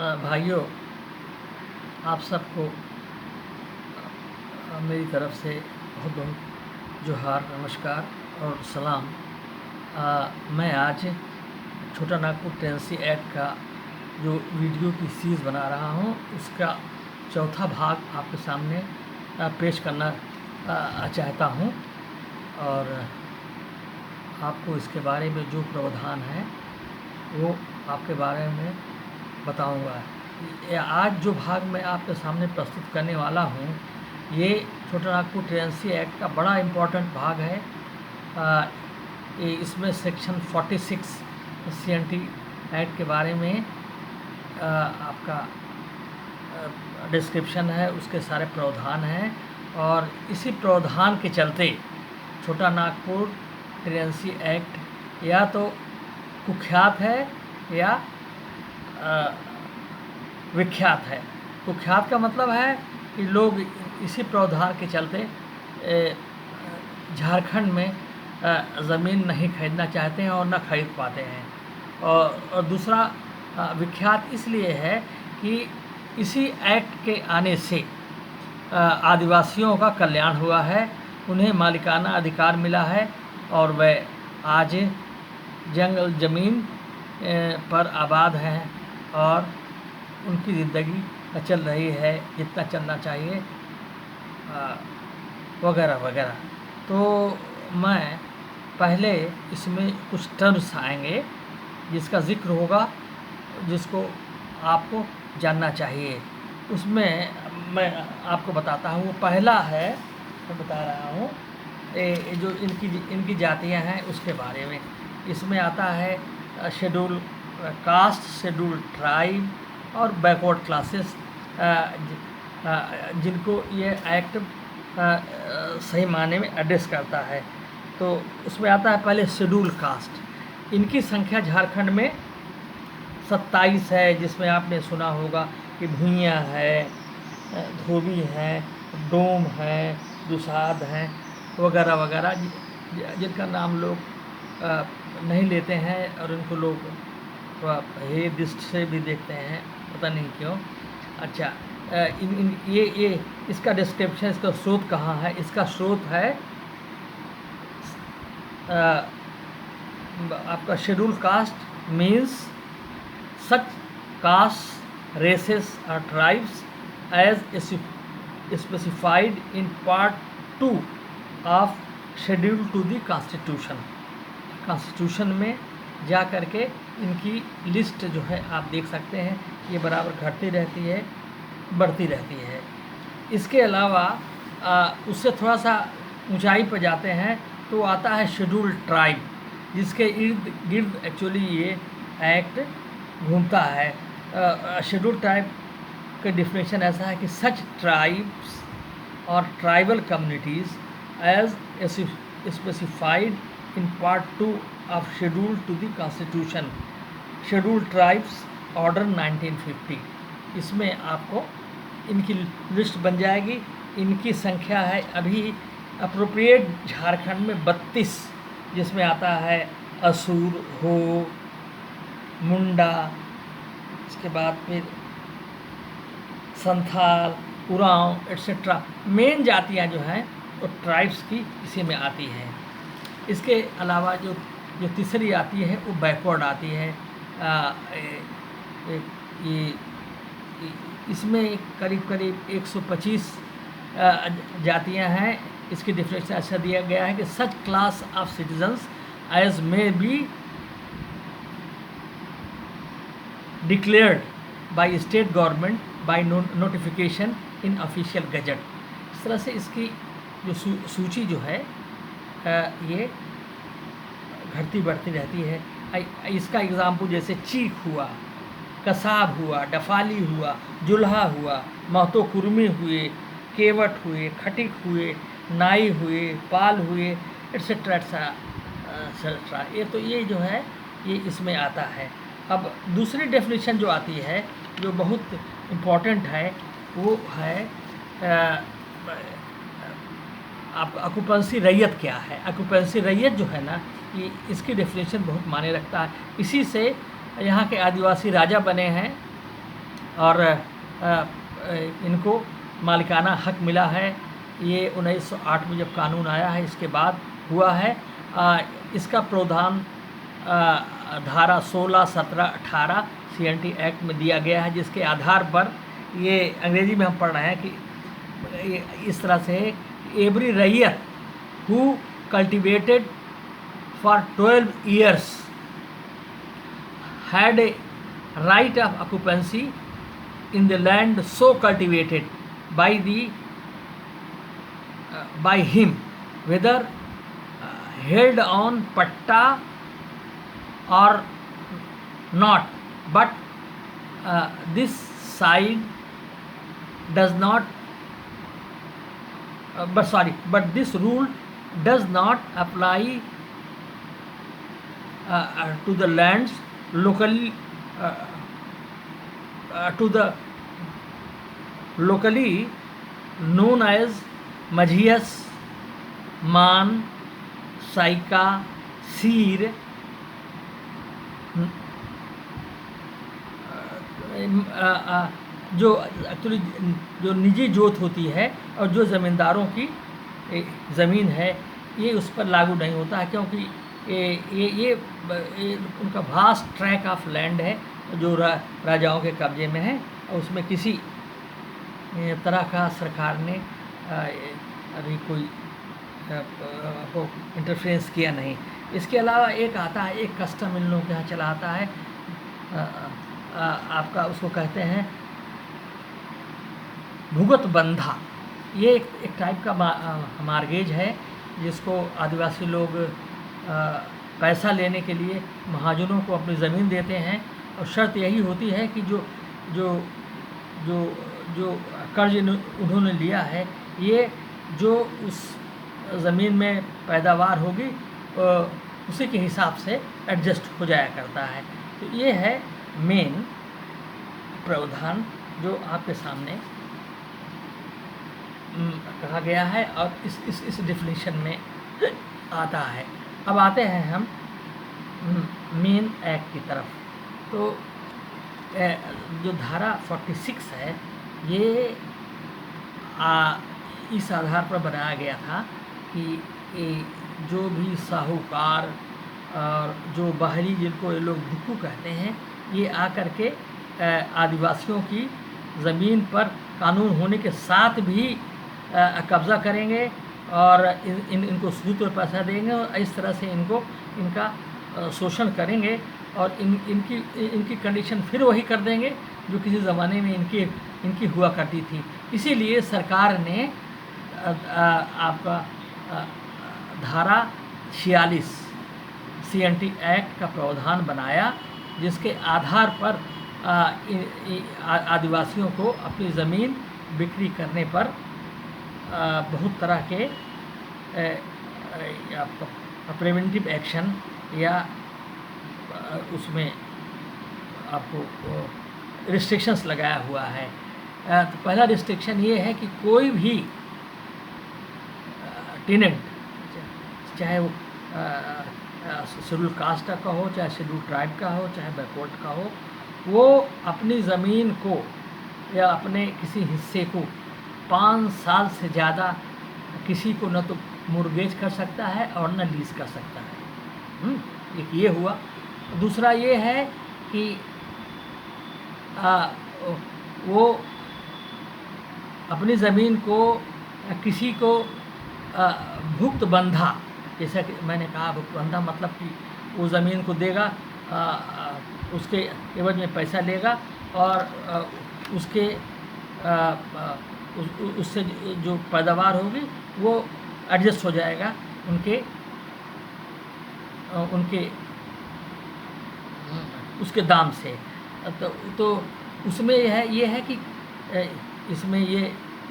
भाइयों, आप सबको मेरी तरफ से बहुत बहुत जोहार, नमस्कार और सलाम। मैं आज छोटा नागपुर टेनेसी एक्ट का जो वीडियो की सीरीज़ बना रहा हूँ उसका चौथा भाग आपके सामने पेश करना चाहता हूँ और आपको इसके बारे में जो प्रावधान है वो आपके बारे में बताऊंगा। आज जो भाग मैं आपके सामने प्रस्तुत करने वाला हूँ ये छोटा नागपुर टेनेसी एक्ट का बड़ा इम्पोर्टेंट भाग है। इसमें सेक्शन 46 CNT एक्ट के बारे में आपका डिस्क्रिप्शन है, उसके सारे प्रावधान हैं और इसी प्रावधान के चलते छोटा नागपुर टेनेसी एक्ट या तो कुख्यात है या विख्यात है। कुख्यात का मतलब है कि लोग इसी प्रावधान के चलते झारखंड में ज़मीन नहीं खरीदना चाहते हैं और न खरीद पाते हैं। और दूसरा विख्यात इसलिए है कि इसी एक्ट के आने से आदिवासियों का कल्याण हुआ है, उन्हें मालिकाना अधिकार मिला है और वह आज जंगल ज़मीन पर आबाद हैं और उनकी ज़िंदगी चल रही है जितना चलना चाहिए वगैरह वगैरह। तो मैं पहले इसमें कुछ टर्म्स आएंगे जिसका ज़िक्र होगा, जिसको आपको जानना चाहिए। उसमें मैं आपको बताता हूँ। वो पहला है, मैं बता रहा हूँ जो इनकी जातियाँ हैं उसके बारे में। इसमें आता है शेड्यूल कास्ट, शेड्यूल ट्राइब और बैकवर्ड क्लासेस, जिनको ये एक्ट सही मायने में एड्रेस करता है। तो उसमें आता है पहले शेड्यूल कास्ट। इनकी संख्या झारखंड में 27 है, जिसमें आपने सुना होगा कि भुइयाँ है, धोबी हैं, डोम हैं, दुसाध हैं वगैरह वगैरह, जिनका नाम लोग नहीं लेते हैं और उनको लोग हे दृष्टि से भी देखते हैं, पता नहीं क्यों। अच्छा, ये इसका डिस्क्रिप्शन, इसका स्रोत कहाँ है? इसका स्रोत है आपका schedule caste means such caste races और tribes as specified in part 2 of schedule to the constitution में जा कर के इनकी लिस्ट जो है आप देख सकते हैं, ये बराबर घटती रहती है, बढ़ती रहती है। इसके अलावा उससे थोड़ा सा ऊंचाई पर जाते हैं तो आता है शेड्यूल ट्राइब, जिसके इर्द गिर्द एक्चुअली ये एक्ट घूमता है। शेड्यूल ट्राइब का डिफिनेशन ऐसा है कि सच ट्राइब्स और tribal communities as specified in part 2 of schedule to the constitution, schedule tribes order 1950। इसमें आपको इनकी लिस्ट बन जाएगी। इनकी संख्या है अभी अप्रोप्रिएट झारखंड में 32, जिसमें आता है असुर, हो, मुंडा, इसके बाद फिर संथाल, उरांव एट्सेट्रा। मेन जातियां जो हैं वो ट्राइब्स की इसी में आती हैं। इसके अलावा जो तीसरी आती है वो बैकवर्ड आती है। ये इसमें करीब करीब 125 जातियां हैं। इसकी डिफिनेशन अच्छा दिया गया है कि such class of citizens as may be declared by state government by notification in official gazette. इस तरह से इसकी जो सूची जो है ये घटती बढ़ती रहती है। इसका एग्ज़ाम्पल जैसे चीख हुआ, कसाब हुआ, डफाली हुआ, जुल्हा हुआ, महतो कुर्मी हुए, केवट हुए, खटिक हुए, नाई हुए, पाल हुए एट्सेट्रा एट्सेट्रा। ये जो है ये इसमें आता है। अब दूसरी डेफिनेशन जो आती है जो बहुत इम्पॉर्टेंट है वो है आप ऑक्यूपेंसी रैयत क्या है। ऑक्यूपेंसी रैयत जो है ना, ये इसकी डेफिनेशन बहुत मायने रखता है। इसी से यहाँ के आदिवासी राजा बने हैं और इनको मालिकाना हक मिला है। ये 1908 में जब कानून आया है इसके बाद हुआ है। इसका प्रावधान धारा 16, 17, 18 CNT एक्ट में दिया गया है, जिसके आधार पर ये अंग्रेजी में हम पढ़ रहे हैं कि इस तरह से एवरी रैयत who cultivated for 12 years had a right of occupancy in the land so cultivated by him, whether held on patta or not, but this side does not but this rule does not apply to the lands locally locally known as Majhias, मान, साइका, सीर, जो actually जो निजी जोत होती है और जो ज़मींदारों की ज़मीन है ये उस पर लागू नहीं होता है, क्योंकि ये उनका वास्ट ट्रैक ऑफ लैंड है जो राजाओं के कब्जे में है, और उसमें किसी तरह का सरकार ने अभी कोई को इंटरफेरेंस किया नहीं। इसके अलावा एक आता है, एक कस्टम इन लोगों के यहाँ चला आता है, आपका उसको कहते हैं भुगत बंधा। ये एक टाइप का मार्गेज है जिसको आदिवासी लोग पैसा लेने के लिए महाजनों को अपनी ज़मीन देते हैं, और शर्त यही होती है कि जो जो जो जो कर्ज उन्होंने लिया है ये जो उस ज़मीन में पैदावार होगी उसी के हिसाब से एडजस्ट हो जाया करता है। तो ये है मेन प्रावधान जो आपके सामने कहा गया है और इस डेफिनेशन में आता है। अब आते हैं हम मेन एक्ट की तरफ। तो जो धारा 46 है ये इस आधार पर बनाया गया था कि जो भी साहूकार और जो बाहरी जिनको ये लोग भुक्कू कहते हैं ये आकर के आदिवासियों की ज़मीन पर कानून होने के साथ भी कब्ज़ा करेंगे और इनको सूद पर पैसा देंगे और इस तरह से इनका शोषण करेंगे और इनकी कंडीशन फिर वही कर देंगे जो किसी ज़माने में इनकी हुआ करती थी। इसीलिए सरकार ने आपका धारा 46 CNT एक्ट का प्रावधान बनाया, जिसके आधार पर आदिवासियों को अपनी ज़मीन बिक्री करने पर बहुत तरह के प्रिवेंटिव एक्शन या उसमें आपको रिस्ट्रिक्शंस लगाया हुआ है। तो पहला रिस्ट्रिक्शन ये है कि कोई भी टेनेंट, चाहे वो शेड्यूल कास्ट का हो, चाहे शेड्यूल ट्राइब का हो, चाहे बैकवर्ड का हो, वो अपनी ज़मीन को या अपने किसी हिस्से को 5 साल से ज़्यादा किसी को न तो मुर्गेज कर सकता है और न लीज कर सकता है। एक ये हुआ। दूसरा ये है कि वो अपनी ज़मीन को किसी को भुक्त बंधा, जैसा कि मैंने कहा भुक्त बंधा मतलब कि वो ज़मीन को देगा, उसके एवज में पैसा लेगा और उसके उससे जो पैदावार होगी वो एडजस्ट हो जाएगा उनके उसके दाम से। तो उसमें ये है कि इसमें ये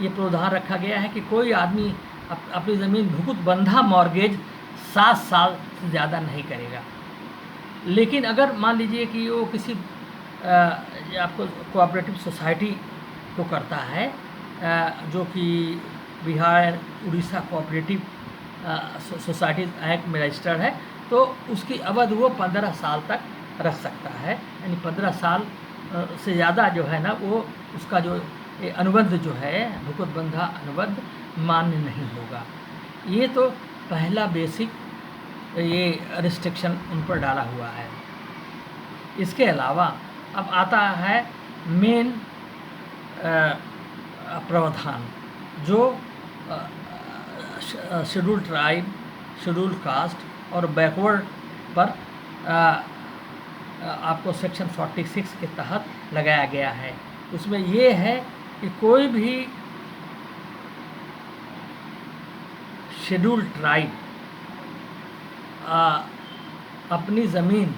प्रावधान रखा गया है कि कोई आदमी अपनी ज़मीन भुगत बंधा मॉर्गेज 7 साल से ज़्यादा नहीं करेगा। लेकिन अगर मान लीजिए कि वो किसी आपको कोऑपरेटिव सोसाइटी को करता है जो कि Bihar Orissa cooperative societies act में रजिस्टर्ड है, तो उसकी अवधि वो 15 साल तक रख सकता है। यानी 15 साल से ज़्यादा जो है ना वो उसका जो ये अनुबंध जो है भूखुदबंधा अनुबंध मान्य नहीं होगा। ये तो पहला बेसिक ये रिस्ट्रिक्शन उन पर डाला हुआ है। इसके अलावा अब आता है मेन प्रावधान जो शेड्यूल ट्राइब, शेड्यूल कास्ट और बैकवर्ड पर आपको सेक्शन 46 के तहत लगाया गया है। उसमें ये है कि कोई भी शेड्यूल ट्राइब अपनी ज़मीन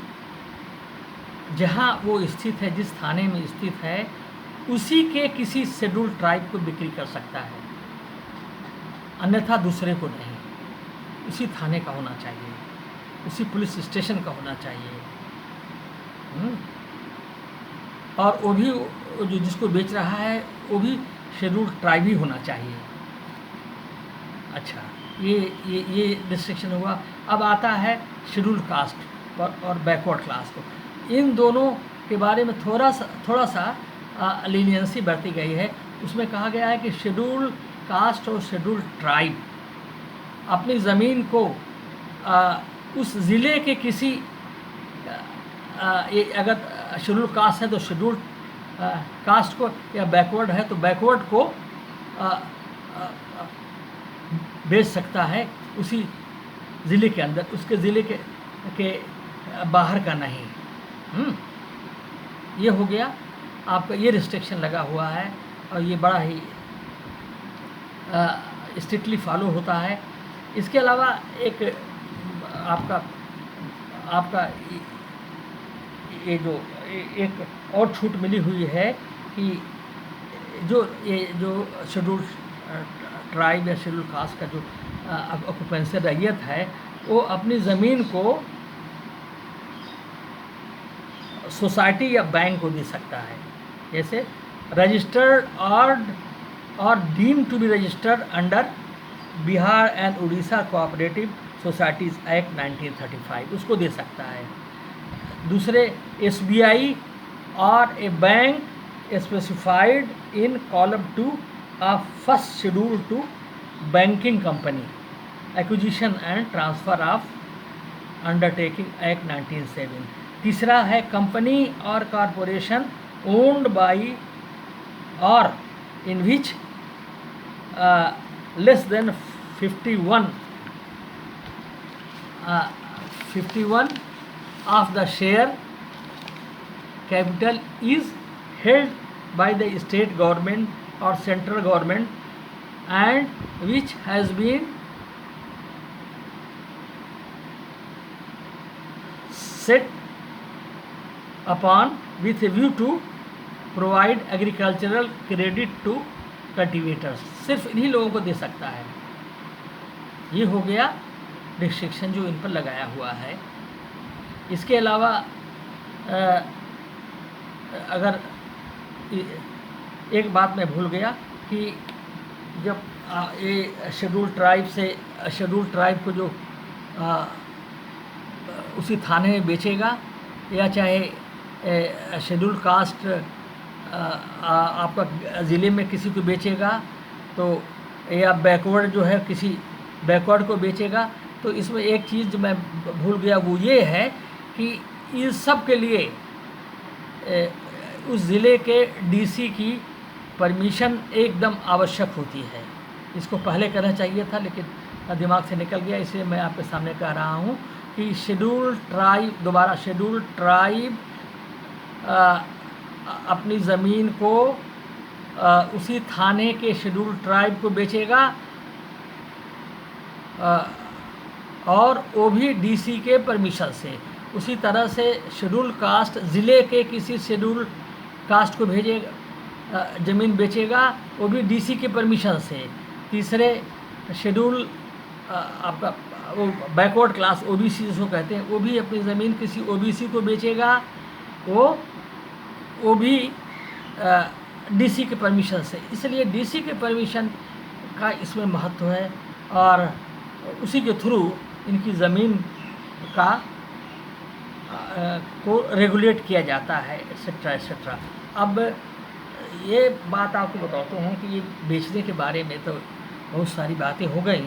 जहाँ वो स्थित है, जिस थाने में स्थित है, उसी के किसी शेड्यूल ट्राइब को बिक्री कर सकता है, अन्यथा दूसरे को नहीं। उसी थाने का होना चाहिए, उसी पुलिस स्टेशन का होना चाहिए। और वो भी जो जिसको बेच रहा है वो भी शेड्यूल ट्राइब ही होना चाहिए। अच्छा, ये रिस्ट्रिक्शन हुआ। अब आता है शेड्यूल कास्ट पर और बैकवर्ड क्लास को। इन दोनों के बारे में थोड़ा सा लीनियंसी बरती गई है। उसमें कहा गया है कि शेड्यूल कास्ट और शेड्यूल ट्राइब अपनी ज़मीन को उस ज़िले के किसी अगर शेड्यूल कास्ट है तो शेड्यूल कास्ट को, या बैकवर्ड है तो बैकवर्ड को बेच सकता है उसी ज़िले के अंदर, उसके ज़िले के बाहर का नहीं। ये हो गया आपका, ये रिस्ट्रिक्शन लगा हुआ है और ये बड़ा ही स्ट्रिक्टली फॉलो होता है। इसके अलावा एक आपका ये जो एक और छूट मिली हुई है कि जो शेड्यूल ट्राइब या शेड्यूल कास्ट का जो ऑक्यूपेंसी रैयत है वो अपनी ज़मीन को सोसाइटी या बैंक को दे सकता है। जैसे रजिस्टर्ड और deem to be registered under Bihar and Orissa cooperative societies act 1935, उसको दे सकता है। दूसरे SBI और a bank specified in column 2 of first schedule to banking company acquisition and transfer of undertaking act 1907। तीसरा है कंपनी और कॉरपोरेशन ओन्ड बाई और in which less than 51 of the share capital is held by the state government or central government and which has been set upon with a view to provide agricultural credit to cultivators। सिर्फ इन्हीं लोगों को दे सकता है। ये हो गया restriction जो इन पर लगाया हुआ है। इसके अलावा अगर एक बात मैं भूल गया कि जब ये शेड्यूल ट्राइब को जो उसी थाने में बेचेगा या चाहे शेड्यूल कास्ट आपका ज़िले में किसी को बेचेगा तो, या बैकवर्ड जो है किसी बैकवर्ड को बेचेगा, तो इसमें एक चीज़ जो मैं भूल गया वो ये है कि इस सब के लिए उस ज़िले के DC की परमिशन एकदम आवश्यक होती है। इसको पहले करना चाहिए था लेकिन दिमाग से निकल गया, इसलिए मैं आपके सामने कह रहा हूँ कि शेड्यूल ट्राइब अपनी ज़मीन को उसी थाने के शेड्यूल ट्राइब को बेचेगा और वो भी DC के परमिशन से। उसी तरह से शेड्यूल कास्ट ज़िले के किसी शेड्यूल कास्ट को भेजेगा, ज़मीन बेचेगा, वो भी DC के परमिशन से। तीसरे शेड्यूल आपका वो बैकवर्ड क्लास OBC जिसको कहते हैं, वो भी अपनी ज़मीन किसी OBC को बेचेगा, वो भी DC के परमिशन से। इसलिए DC के परमिशन का इसमें महत्व है और उसी के थ्रू इनकी ज़मीन का को रेगुलेट किया जाता है, एक्सेट्रा एक्सेट्रा। अब ये बात आपको बताता हूँ कि ये बेचने के बारे में तो बहुत सारी बातें हो गई,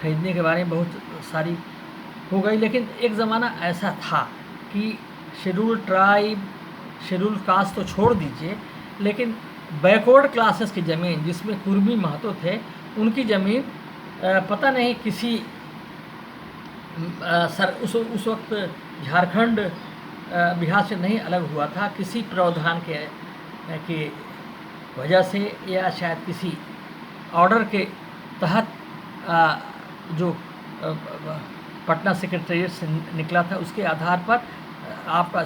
खरीदने के बारे में बहुत सारी हो गई, लेकिन एक ज़माना ऐसा था कि शेड्यूल ट्राइब, शेड्यूल कास्ट तो छोड़ दीजिए, लेकिन बैकवर्ड क्लासेस की ज़मीन जिसमें कुर्मी महतो थे, उनकी ज़मीन पता नहीं किसी उस वक्त झारखंड बिहार से नहीं अलग हुआ था, किसी प्रावधान के वजह से या शायद किसी ऑर्डर के तहत जो पटना सेक्रेटेरिएट से निकला था, उसके आधार पर आपका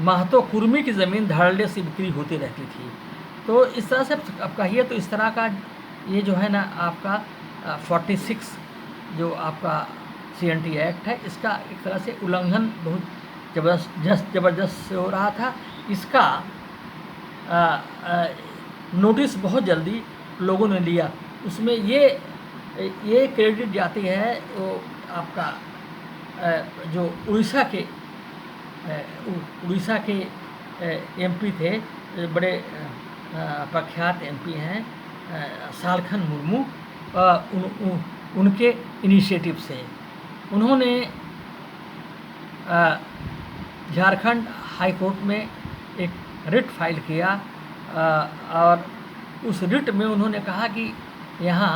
महतो कुर्मी की ज़मीन धड़ल्ले से बिक्री होती रहती थी। तो इस तरह से अब कहिए तो इस तरह का ये जो है ना आपका 46 जो आपका CNT एक्ट है, इसका एक तरह से उल्लंघन बहुत ज़बरदस्त से हो रहा था। इसका नोटिस बहुत जल्दी लोगों ने लिया। उसमें ये क्रेडिट जाती है वो आपका जो उड़ीसा के MP थे, बड़े प्रख्यात MP हैं सालखन मुर्मू, उनके इनिशिएटिव से उन्होंने झारखंड हाई कोर्ट में एक रिट फाइल किया, और उस रिट में उन्होंने कहा कि यहाँ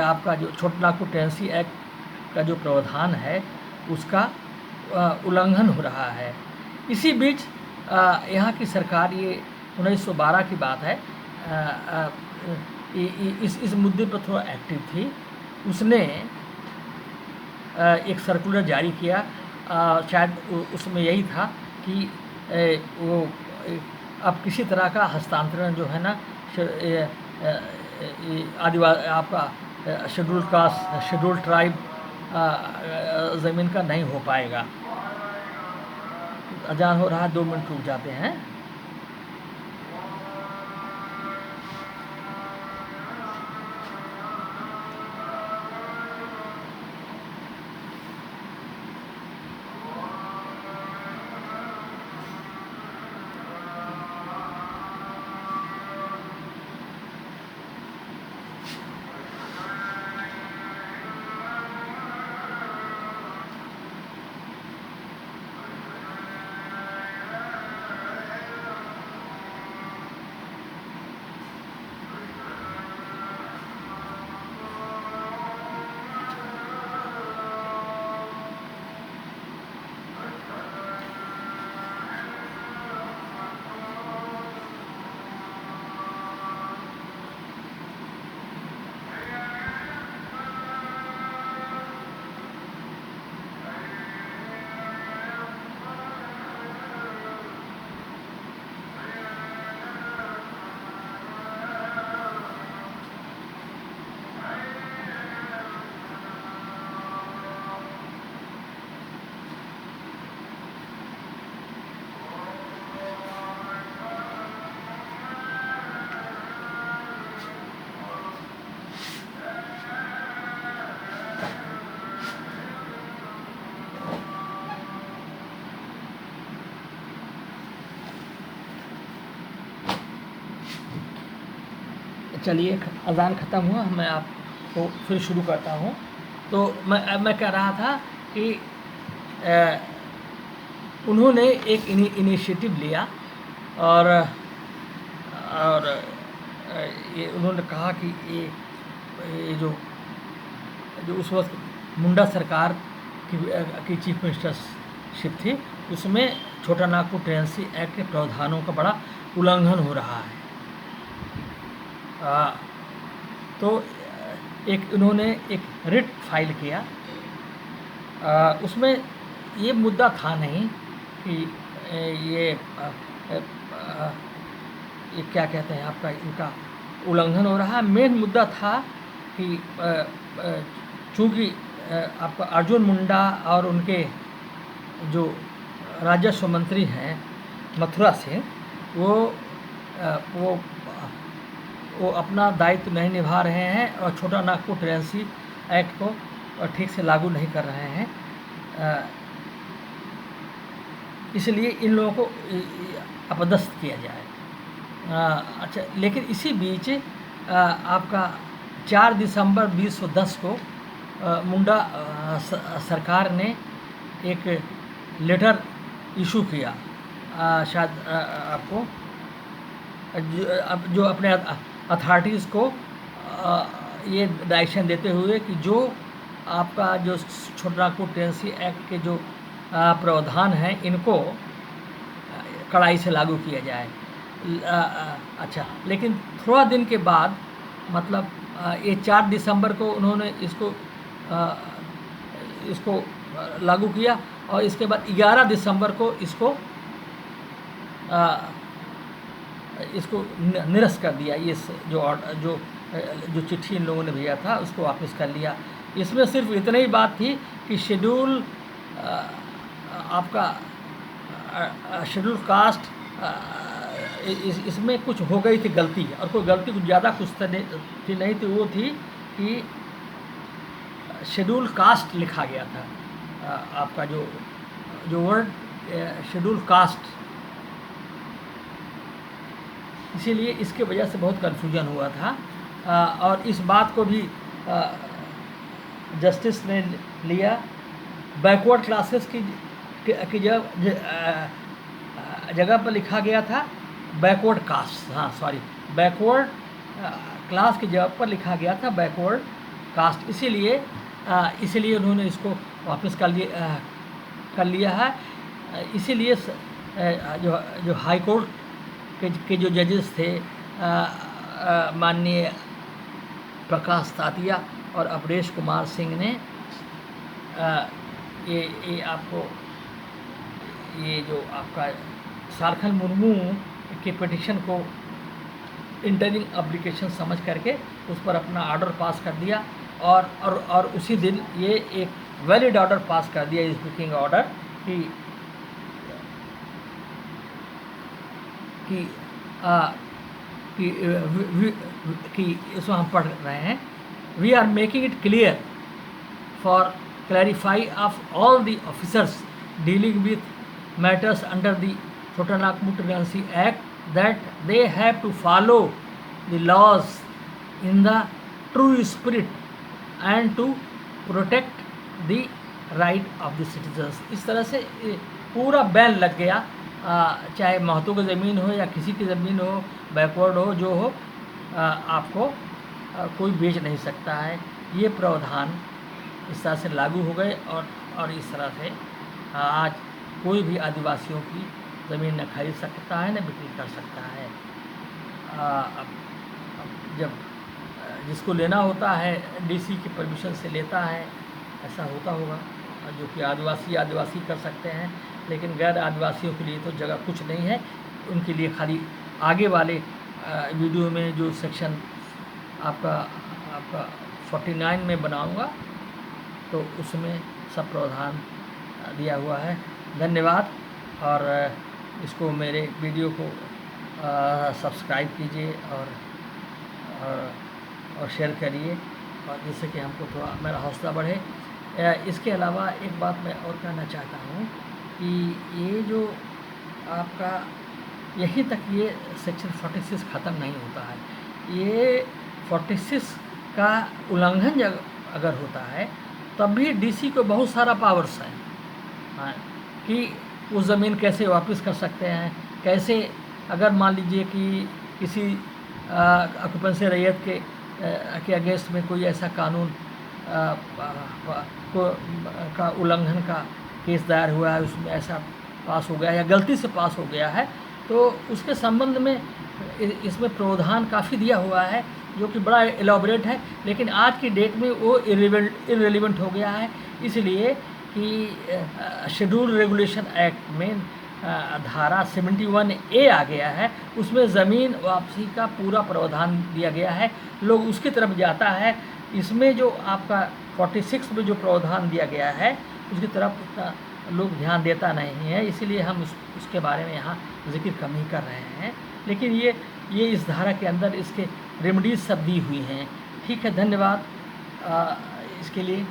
आपका जो छोटानागपुर टेनेसी एक्ट का जो प्रावधान है उसका उल्लंघन हो रहा है। इसी बीच यहाँ की सरकार, ये 1912 की बात है, इस मुद्दे पर थोड़ा एक्टिव थी। उसने एक सर्कुलर जारी किया, शायद उसमें यही था कि वो अब किसी तरह का हस्तांतरण जो है ना आदिवासी आपका शेड्यूल कास्ट, शेड्यूल ट्राइब ज़मीन का नहीं हो पाएगा। अजान हो रहा है, 2 मिनट रुक जाते हैं। चलिए, अज़ान ख़त्म हुआ, मैं आपको फिर शुरू करता हूँ। तो मैं कह रहा था कि उन्होंने एक इनिशिएटिव लिया, और ये उन्होंने कहा कि ये जो उस वक्त मुंडा सरकार की चीफ मिनिस्टरशिप थी, उसमें छोटानागपुर टेनेसी एक्ट के प्रावधानों का बड़ा उल्लंघन हो रहा है। तो उन्होंने एक रिट फाइल किया। उसमें ये मुद्दा था नहीं कि ये क्या कहते हैं आपका, इनका उल्लंघन हो रहा है। मेन मुद्दा था कि चूँकि आपका अर्जुन मुंडा और उनके जो राजस्व मंत्री हैं मथुरा से, वो अपना दायित्व नहीं निभा रहे हैं और छोटानागपुर टेनेसी एक्ट को ठीक से लागू नहीं कर रहे हैं, इसलिए इन लोगों को अपदस्थ किया जाए। अच्छा, लेकिन इसी बीच आपका 4 दिसंबर 2010 को मुंडा सरकार ने एक लेटर इशू किया, शायद आपको जो अपने अथॉरिटीज़ को ये डायरेक्शन देते हुए कि जो आपका जो छोटानागपुर टेनेसी एक्ट के जो प्रावधान हैं इनको कड़ाई से लागू किया जाए। अच्छा, लेकिन थोड़ा दिन के बाद मतलब ये 4 दिसंबर को उन्होंने इसको लागू किया और इसके बाद 11 दिसंबर को इसको निरस्त कर दिया। ये जो चिट्ठी इन लोगों ने भेजा था उसको वापस कर लिया। इसमें सिर्फ इतनी ही बात थी कि शेड्यूल आपका शेड्यूल कास्ट इसमें कुछ हो गई थी गलती, और कोई गलती कुछ ज़्यादा कुछ नहीं थी। वो थी कि शेड्यूल कास्ट लिखा गया था, आपका जो वर्ड शेड्यूल कास्ट, इसीलिए इसके वजह से बहुत कन्फ्यूजन हुआ था। और इस बात को भी जस्टिस ने लिया। बैकवर्ड क्लासेस की जगह पर लिखा गया था बैकवर्ड कास्ट, बैकवर्ड क्लास की जगह पर लिखा गया था बैकवर्ड कास्ट, इसीलिए उन्होंने इसको वापस कर लिया है। इसीलिए जो हाई कोर्ट के जो जजेस थे माननीय प्रकाश तातिया और अपरेश कुमार सिंह ने ये आपको ये जो आपका झारखंड मुर्मू के पिटिशन को इंटरिम एप्लीकेशन समझ करके उस पर अपना ऑर्डर पास कर दिया और उसी दिन ये एक वैलिड ऑर्डर पास कर दिया, स्पीकिंग ऑर्डर कि इसमें हम पढ़ रहे हैं, we are making it clear for clarify of all the officers dealing with matters under the Chotanagpur tenancy act that they have to follow the laws in the true spirit and to protect the right of the citizens। इस तरह से पूरा ban लग गया, चाहे महतो की ज़मीन हो या किसी की ज़मीन हो, बैकवर्ड हो, जो हो, आपको कोई बेच नहीं सकता है। ये प्रावधान इस तरह से लागू हो गए और इस तरह से आज कोई भी आदिवासियों की ज़मीन न खरीद सकता है न बिक्री कर सकता है। अब जब जिसको लेना होता है डीसी की परमिशन से लेता है, ऐसा होता होगा, जो कि आदिवासी कर सकते हैं, लेकिन गैर आदिवासियों के लिए तो जगह कुछ नहीं है। उनके लिए खाली आगे वाले वीडियो में जो सेक्शन आपका 49 में बनाऊंगा तो उसमें सब प्रावधान दिया हुआ है। धन्यवाद, और इसको मेरे वीडियो को सब्सक्राइब कीजिए और शेयर करिए, और जिससे कि हमको थोड़ा मेरा हौसला बढ़े। इसके अलावा एक बात मैं और कहना चाहता हूँ कि ये जो आपका यहीं तक ये सेक्शन 46 ख़त्म नहीं होता है। ये 46 का उल्लंघन अगर होता है तब भी डीसी को बहुत सारा पावर्स है, कि उस ज़मीन कैसे वापस कर सकते हैं, कैसे अगर मान लीजिए कि किसी ऑक्यूपेंसी रैयत के अगेंस्ट में कोई ऐसा कानून का उल्लंघन का केस दायर हुआ है, उसमें ऐसा पास हो गया है या गलती से पास हो गया है, तो उसके संबंध में इसमें प्रावधान काफ़ी दिया हुआ है जो कि बड़ा एलॉबरेट है, लेकिन आज की डेट में वो इररिलेवेंट हो गया है। इसलिए कि शेड्यूल रेगुलेशन एक्ट में धारा 71A आ गया है, उसमें ज़मीन वापसी का पूरा प्रावधान दिया गया है। लोग उसकी तरफ जाता है, इसमें जो आपका 46 में जो प्रावधान दिया गया है उसकी तरफ उतना लोग ध्यान देता नहीं है, इसीलिए हम उसके बारे में यहाँ जिक्र कम ही कर रहे हैं। लेकिन ये इस धारा के अंदर इसके रेमेडीज सब दी हुई हैं। ठीक है, धन्यवाद इसके लिए।